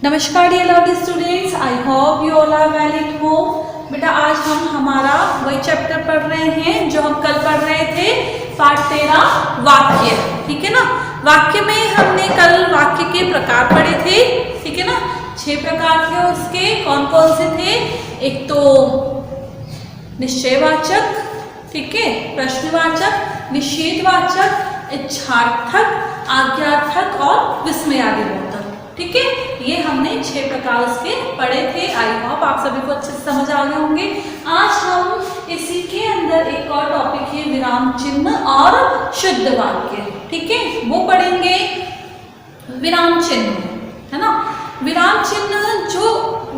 नमस्कार dear lovely students, I hope you all are well at home. बेटा आज हम हमारा वही चैप्टर पढ़ रहे हैं जो हम कल पढ़ रहे थे, पाठ 13 वाक्य। ठीक है ना। वाक्य में हमने कल वाक्य के प्रकार पढ़े थे। ठीक है ना। 6 प्रकार थे उसके। कौन कौन से थे? एक तो निश्चयवाचक, ठीक है, प्रश्नवाचक, निषेधवाचक, इच्छार्थक, आज्ञार्थक और विस्मयादिबोधक। ठीक है, ये हमने 6 प्रकार उसके पढ़े थे। आई होप आप सभी को अच्छे से समझ आ गए होंगे। आज हम इसी के अंदर एक और टॉपिक है विराम चिन्ह और शुद्ध वाक्य। ठीक है, वो पढ़ेंगे। विराम चिन्ह है ना। विराम चिन्ह जो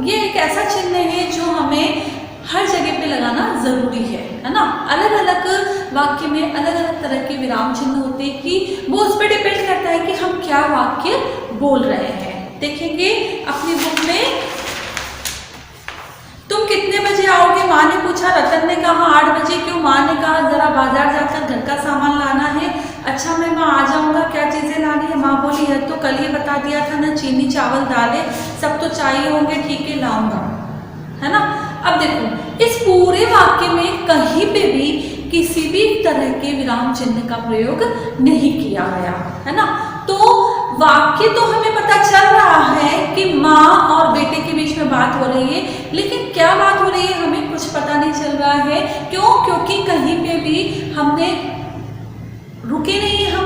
ये एक ऐसा चिन्ह है जो हमें हर जगह पे लगाना जरूरी है ना। अलग अलग वाक्य में अलग अलग तरह के विराम चिन्ह होते हैं कि वो उस पर डिपेंड करता है कि हम क्या वाक्य बोल रहे हैं। देखेंगे अपनी बुक में। तुम कितने बजे आओगे? माँ ने पूछा। रतन ने कहा 8 बजे। क्यों? माँ ने कहा जरा बाजार जाकर घर का सामान लाना है। अच्छा मैं माँ आ जाऊंगा, क्या चीजें लानी है? माँ बोली है तो कल ही बता दिया था ना, चीनी चावल दालें सब तो चाहिए होंगे। ठीक है लाऊंगा, है ना। अब देखो इस पूरे वाक्य में कहीं पे भी किसी भी तरह के विराम चिन्ह का प्रयोग नहीं किया गया है ना। तो वाक्य तो हमें पता चल रहा है कि माँ और बेटे के बीच में बात हो रही है, लेकिन क्या बात हो रही है हमें कुछ पता नहीं चल रहा है। क्यों? क्योंकि कहीं पे भी हमने रुके नहीं है, हम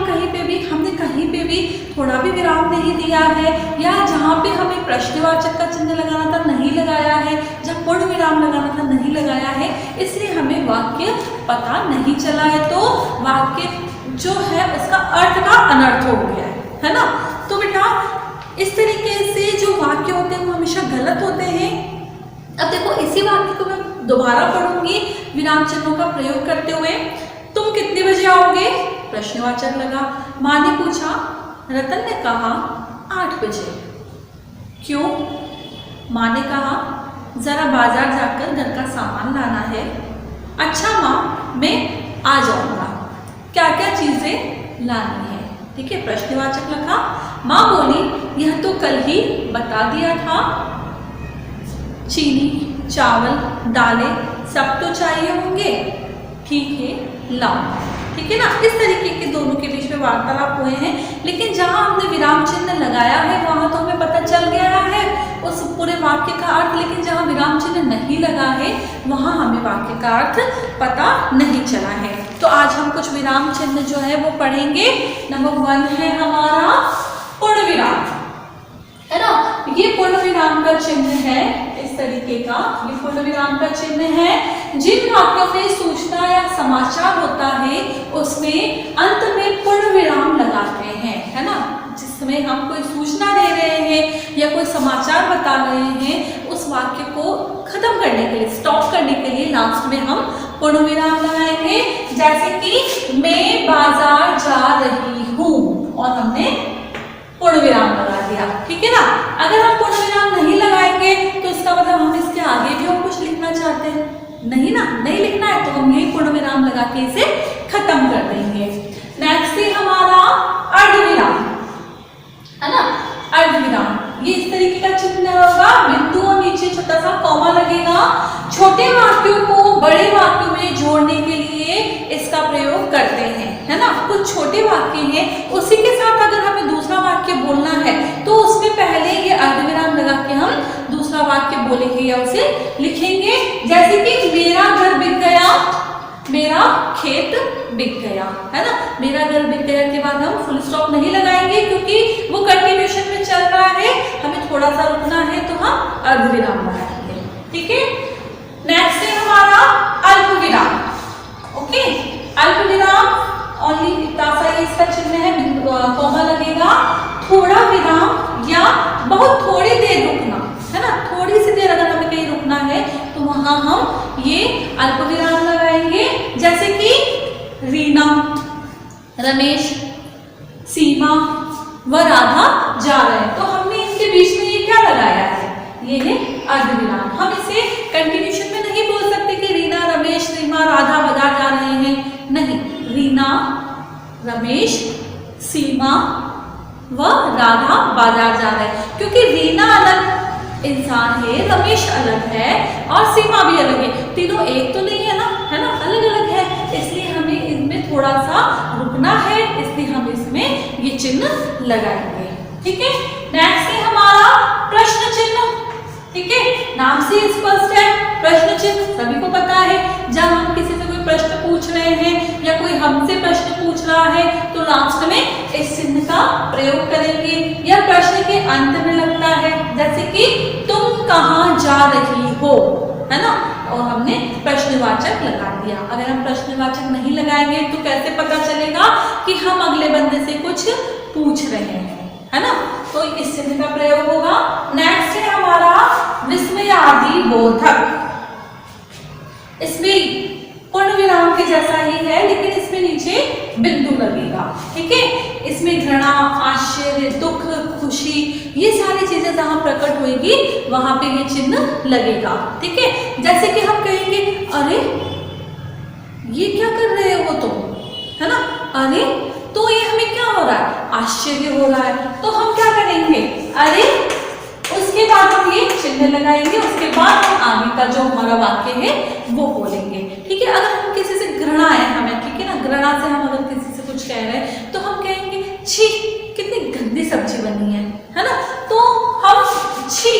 हमने कहीं पे भी थोड़ा भी विराम नहीं दिया है, या जहाँ पे हमें प्रश्नवाचक का चिन्ह लगाना था नहीं लगाया है, जब पूर्ण विराम लगाना था नहीं लगाया है, इसलिए हमें वाक्य पता नहीं चला है। तो वाक्य जो है उसका अर्थ का अनर्थ हो गया है ना। तो बेटा इस तरीके से जो वाक्य होते हैं वो हमेशा गलत होते हैं। अब देखो इसी वाक्य को मैं दोबारा पढ़ूंगी विराम चिन्हों का प्रयोग करते हुए। तुम कितने बजे आओगे? प्रश्नवाचक लगा। माँ ने पूछा। रतन ने कहा 8 बजे। क्यों? माँ ने कहा जरा बाजार जाकर घर का सामान लाना है। अच्छा माँ मैं आ जाऊंगा, क्या क्या चीजें लानी है? ठीक है, प्रश्नवाचक लगा। माँ बोली यह तो कल ही बता दिया था, चीनी चावल दालें सब तो चाहिए होंगे। ठीक है लाओ। ठीक है ना। इस तरीके के दोनों के बीच में वार्तालाप हुए हैं, लेकिन जहां हमने विराम चिन्ह लगाया है वहां तो हमें पता चल गया है उस पूरे वाक्य का अर्थ, लेकिन जहां विराम चिन्ह नहीं लगा है वहां हमें वाक्य का अर्थ पता नहीं चला है। तो आज हम कुछ विराम चिन्ह जो है वो पढ़ेंगे। नंबर 1 है हमारा पूर्ण विराम, है ना। ये पूर्ण विराम का चिन्ह है इस तरीके का। ये पूर्ण विराम का चिन्ह है। जिन वाक्यों में सूचना या समाचार होता है उसमें अंत में पूर्ण विराम लगाते हैं, है ना। जिसमें हम कोई सूचना दे रहे हैं या कोई समाचार बता रहे हैं, उस वाक्य को खत्म करने के लिए, स्टॉप करने के लिए लास्ट में हम पूर्ण विराम लगाएंगे। जैसे कि मैं बाजार जा रही हूँ और हमने पूर्ण विराम लगा दिया। ठीक है ना। अगर हम पूर्ण विराम नहीं लगाएंगे तो इसका मतलब हम इसके आगे भी हम कुछ लिखना चाहते हैं, नहीं ना, नहीं लिखना है तो हम यही पूर्ण विराम लगा के इसे खत्म कर देंगे। नेक्स्ट है हमारा अर्धविराम, है ना। अर्धविराम ये इस तरीके का चिन्ह होगा, बिंदु और नीचे छोटा सा कॉमा लगेगा। छोटे वाक्यों को बड़े वाक्यों में जोड़ने के लिए इसका प्रयोग करते हैं, है ना। कुछ छोटे वाक्य हैं, उसी के साथ अगर हमें दूसरा वाक्य बोलना है तो उसमें पहले ये अर्धविराम लगा के हम दूसरा वाक्य बोलेंगे या उसे लिखेंगे। जैसे कि मेरा घर बिक गया, मेरा खेत बिक गया, है ना। मेरा घर बिक गया के बाद हम फुल स्टॉप नहीं लगाएंगे क्योंकि वो कंटिन्यूएशन में चल रहा है, हमें थोड़ा सा रुकना है तो हम अर्धविराम लगाएंगे। ठीक है। नेक्स्ट है हमारा अल्पविराम। ओके, अल्पविराम ओनली इतना सा इसका चिन्ह है, कॉमा लगेगा। थोड़ा विराम या बहुत थोड़ी देर रुकना, है ना। थोड़ी सी देर अगर हमें कहीं रुकना है तो वहां हम ये अल्पविराम लगाएंगे। जैसे कि रीना, रमेश, सीमा व राधा जा रहे हैं, तो हमने इनके बीच में ये क्या लगाया है? ये है अर्धविराम। हम इसे कंटिन्यूशन में नहीं बोल सकते कि रीना, रमेश, सीमा, राधा बाजार जा रहे हैं, नहीं। रीना, रमेश, सीमा व राधा बाजार जा रहे हैं। क्योंकि रीना अलग इंसान है, रमेश अलग है और सीमा भी अलग है, तीनों एक तो नहीं है ना, है ना, अलग अलग है, इसलिए हमें इनमें थोड़ा सा रुकना है, इसलिए हम इसमें ये चिन्ह लगाएंगे। ठीक है, नेक्स्ट है हमारा प्रश्न चिन्ह। ठीक है, नाम से स्पष्ट है, प्रश्न चिन्ह सभी को पता है, जब हम किसी से कोई प्रश्न पूछ रहे हैं या कोई हमसे प्रश्न पूछ रहा है तो लास्ट में इस चिन्ह का प्रयोग करेंगे। यह प्रश्न के अंत में लगता है, जैसे कि तुम कहाँ जा रही हो, है ना, और हमने प्रश्नवाचक लगा दिया। अगर हम प्रश्नवाचक नहीं लगाएंगे तो कैसे पता चलेगा कि हम अगले बंदे से कुछ पूछ रहे हैं, है ना, तो इस चिन्ह का प्रयोग होगा। नेक्स्ट है हमारा विस्मयादि बोधक। इसमें पूर्ण विराम के जैसा ही है, लेकिन इसमें नीचे बिंदु लगेगा। ठीक है, इसमें घृणा, आश्चर्य, दुख, खुशी, ये सारी चीजें जहां प्रकट होगी वहां पे ये चिन्ह लगेगा। ठीक है, जैसे कि हम कहेंगे अरे ये क्या कर रहे हो तुम, है ना, अरे, तो ये हमें क्या हो रहा है, आश्चर्य हो रहा है, तो हम क्या करेंगे, अरे, उसके बाद हम ये चिन्ह लगाएंगे, उसके बाद हम आगे का जो हमारा वाक्य है वो बोलेंगे। ठीक है, अगर हम किसी से घृणा है हमें, ठीक है ना, घृणा से हम अगर किसी से कुछ कह रहे हैं तो हम कहेंगे छी कितनी गंदी सब्जी बनी है ना, तो हम छी,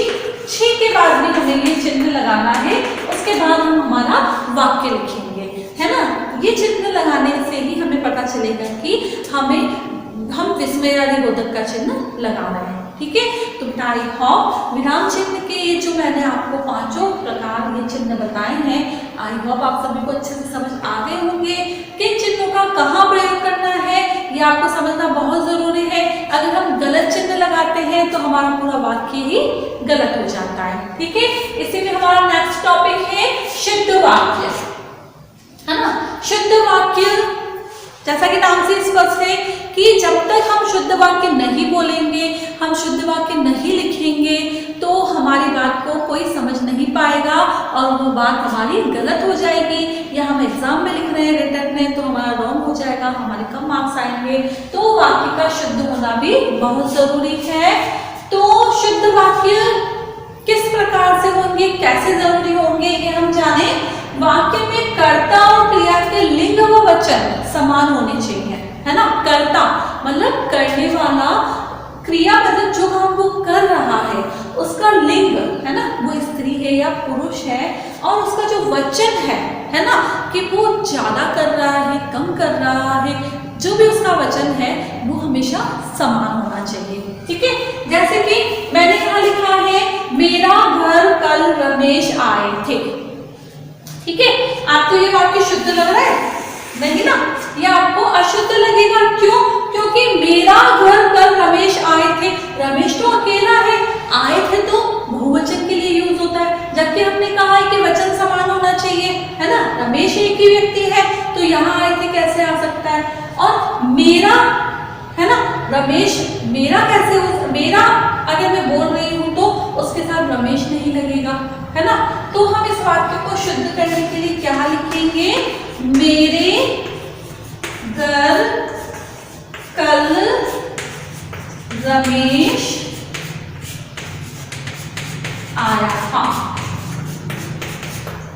छी के बाद भी हमें ये चिन्ह लगाना है, उसके बाद हम हमारा वाक्य लिखेंगे, है ना। ये चिन्ह लगाने से ही हमें पता चलेगा कि हम विस्मयादि बोधक का चिन्ह लगा रहे हैं। ठीक है, तो बेटा आई होप विराम चिन्ह के ये जो मैंने आपको पांचों प्रकार ये चिन्ह बताए हैं, आई होप आप सभी को अच्छे से समझ आ गए होंगे। किन चिन्हों का कहाँ प्रयोग करना है ये आपको समझना बहुत जरूरी है। अगर हम गलत चिन्ह लगाते हैं तो हमारा पूरा वाक्य ही गलत हो जाता है। ठीक है, इसी में हमारा नेक्स्ट टॉपिक है शुद्ध वाक्य, है ना। शुद्ध वाक्य जैसा कि नाम से स्पष्ट है कि जब तक हम शुद्ध वाक्य नहीं बोलेंगे, हम शुद्ध वाक्य नहीं लिखेंगे तो हमारी बात को कोई समझ नहीं पाएगा और वो बात हमारी गलत हो जाएगी, या हम एग्जाम में लिख रहे हैं रिटर्न में तो हमारा रॉन्ग हो जाएगा, हमारे कम मार्क्स आएंगे। तो वाक्य का शुद्ध होना भी बहुत जरूरी है। तो शुद्ध वाक्य किस प्रकार से होंगे, कैसे जरूरी होंगे, ये हम जाने। वाक्य में कर्ता और क्रिया के लिंग व वचन समान होने चाहिए, है ना। कर्ता मतलब करने वाला, क्रिया मतलब जो काम वो कर रहा है उसका लिंग, है ना, वो स्त्री है या पुरुष है, और उसका जो वचन है ना, कि वो ज्यादा कर रहा है, कम कर रहा है, जो भी उसका वचन है वो हमेशा समान होना चाहिए। ठीक है, जैसे कि मैंने यहाँ लिखा है मेरा घर कल रमेश आए थे। ठीक है, आपको ये वाक्य शुद्ध लग रहा है? नहीं ना, ये आपको अशुद्ध लगेगा। क्यों? क्योंकि मेरा घर कल रमेश आए थे, रमेश तो अकेला है, आए थे तो बहुवचन के लिए यूज होता है, जबकि हमने कहा है कि वचन समान होना चाहिए, है ना। रमेश एक ही व्यक्ति है तो यहाँ आए थे कैसे आ सकता है, और मेरा, है ना, रमेश मेरा कैसे हो, मेरा अगर मैं बोल रही हूँ तो उसके साथ रमेश नहीं लगेगा, है ना। तो हम इस वाक्य को शुद्ध करने के लिए क्या लिखेंगे, मेरे घर कल रमेश आया था।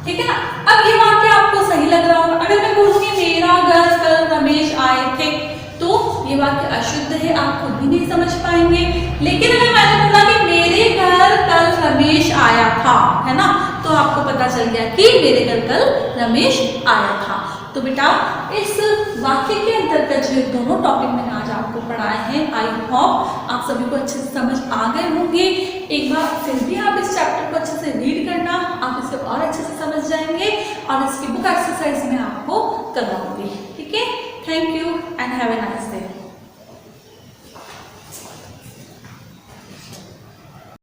ठीक है ना। अब ये वाक्य आपको सही लग रहा होगा। अगर मैं बोलूंगी मेरा घर कल रमेश आए थे तो ये वाक्य अशुद्ध है, आप खुद भी नहीं समझ पाएंगे। लेकिन अगर मैंने बोला कि मेरे घर कल रमेश आया था, है ना, तो आपको पता चल गया कि मेरे घर कल रमेश आया था। तो बेटा इस वाक्य के अंतर्गत जो दोनों टॉपिक मैंने आज आपको पढ़ाए हैं, आई होप आप सभी को अच्छे से समझ आ गए होंगे। एक बार फिर भी आप इस चैप्टर को अच्छे से रीड करना, आप इसे और अच्छे से समझ जाएंगे और इसकी बुक एक्सरसाइज में आपको करवाऊंगी। ठीक है, thank you and have a nice day.